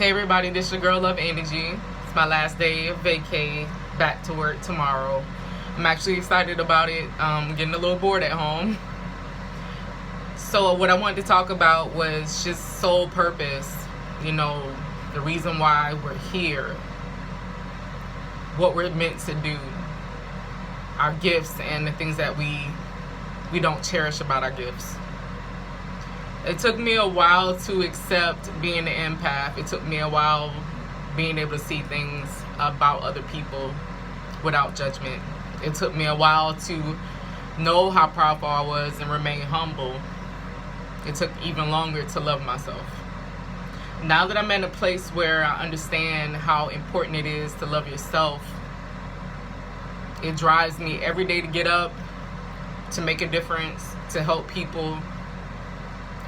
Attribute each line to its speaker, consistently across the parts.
Speaker 1: Hey everybody, this your girl Love Energy. It's my last day of vacay, back to work tomorrow. I'm actually excited about it. Getting a little bored at home. So what I wanted to talk about was just soul purpose. You know, the reason why we're here, what we're meant to do, our gifts, and the things that we don't cherish about our gifts. It took me a while to accept being an empath. It took me a while being able to see things about other people without judgment. It took me a while to know how powerful I was and remain humble. It took even longer to love myself. Now that I'm in a place where I understand how important it is to love yourself, it drives me every day to get up, to make a difference, to help people.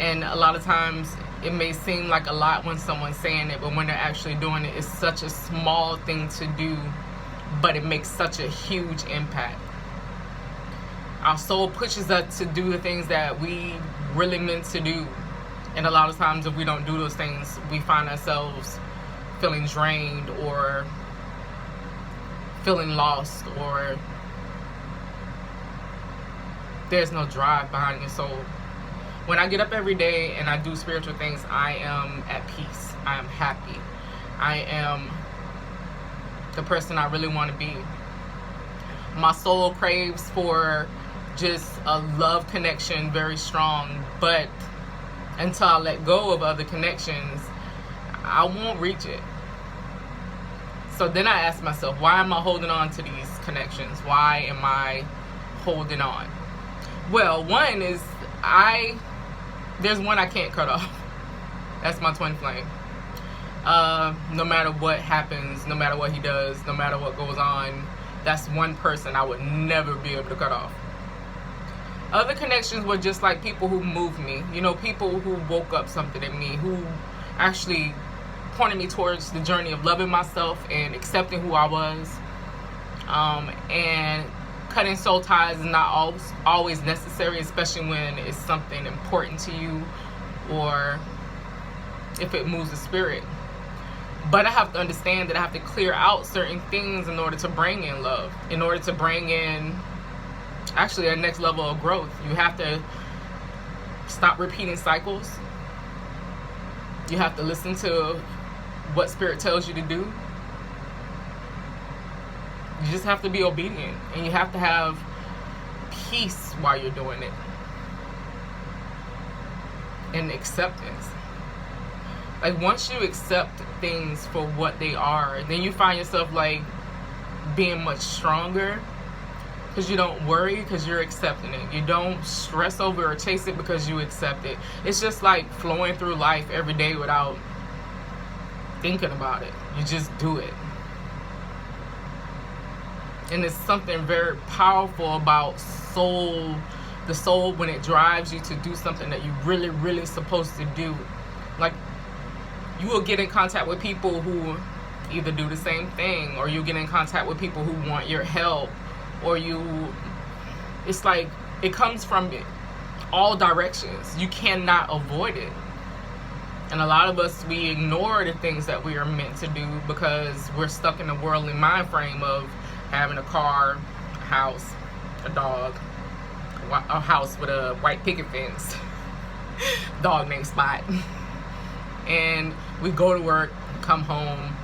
Speaker 1: And a lot of times it may seem like a lot when someone's saying it, but when they're actually doing it, it's such a small thing to do, but it makes such a huge impact. Our soul pushes us to do the things that we really meant to do. And a lot of times if we don't do those things, we find ourselves feeling drained or feeling lost, or there's no drive behind your soul. When I get up every day and I do spiritual things, I am at peace. I am happy. I am the person I really want to be. My soul craves for just a love connection, very strong, but until I let go of other connections, I won't reach it. So then I ask myself, why am I holding on to these connections? Why am I holding on? Well, one is there's one I can't cut off. That's my twin flame. No matter what happens, no matter what he does, no matter what goes on, that's one person I would never be able to cut off. Other connections were just like people who moved me. You know, people who woke up something in me, who actually pointed me towards the journey of loving myself and accepting who I was. And cutting soul ties is not always necessary, especially when it's something important to you or if it moves the spirit. But I have to understand that I have to clear out certain things in order to bring in love, in order to bring in actually a next level of growth. You have to stop repeating cycles. You have to listen to what spirit tells you to do. You just have to be obedient, and you have to have peace while you're doing it, and acceptance. Like, once you accept things for what they are, then you find yourself like being much stronger, because you don't worry, because you're accepting it. You don't stress over or chase it because you accept it. It's just like flowing through life every day without thinking about it. You just do it. And it's something very powerful about the soul, when it drives you to do something that you really, really supposed to do. Like, you will get in contact with people who either do the same thing, or you get in contact with people who want your help, or it's like it comes from all directions. You cannot avoid it. And a lot of us, we ignore the things that we are meant to do because we're stuck in the worldly mind frame of having a car, a house, a dog, a house with a white picket fence, dog named Spot. And we go to work, come home,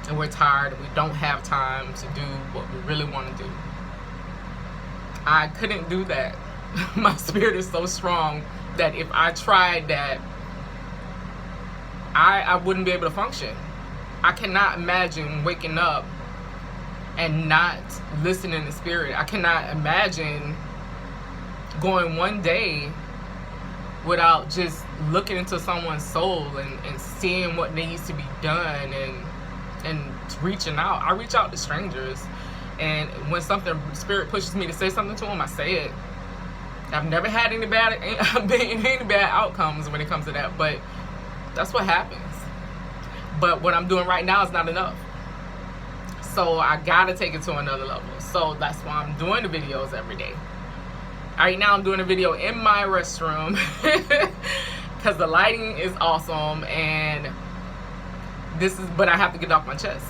Speaker 1: and we're tired, and we don't have time to do what we really want to do. I couldn't do that. My spirit is so strong that if I tried that, I wouldn't be able to function. I cannot imagine waking up and not listening to spirit. I cannot imagine going one day without just looking into someone's soul and seeing what needs to be done and reaching out. I reach out to strangers, and when spirit pushes me to say something to them, I say it. I've never had any bad outcomes when it comes to that, but that's what happens. But what I'm doing right now is not enough. So I gotta take it to another level. So that's why I'm doing the videos every day. Right now I'm doing a video in my restroom because the lighting is awesome, and but I have to get off my chest.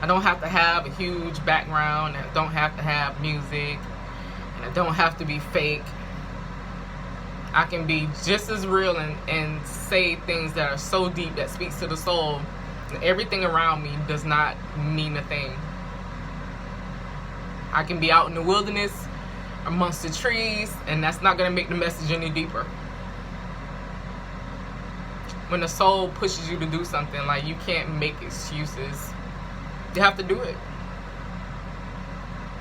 Speaker 1: I don't have to have a huge background. I don't have to have music. And I don't have to be fake. I can be just as real and say things that are so deep that speaks to the soul. And everything around me does not mean a thing. I can be out in the wilderness amongst the trees, and that's not going to make the message any deeper. When the soul pushes you to do something, like, you can't make excuses. You have to do it.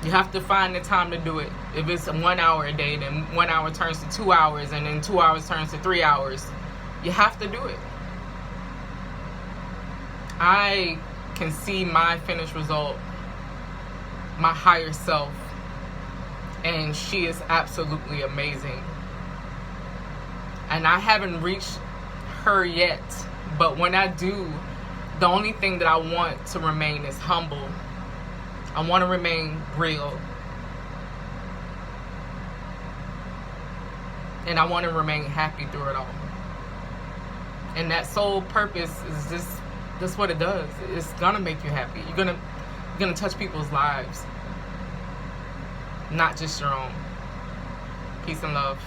Speaker 1: You have to find the time to do it. If it's 1 hour a day, then 1 hour turns to 2 hours, and then 2 hours turns to 3 hours. You have to do it. I can see my finished result, my higher self, and she is absolutely amazing. And I haven't reached her yet, but when I do, the only thing that I want to remain is humble. I want to remain real. And I want to remain happy through it all. And that soul purpose is just, that's what it does. It's gonna make you happy. You're gonna touch people's lives, not just your own. Peace and love.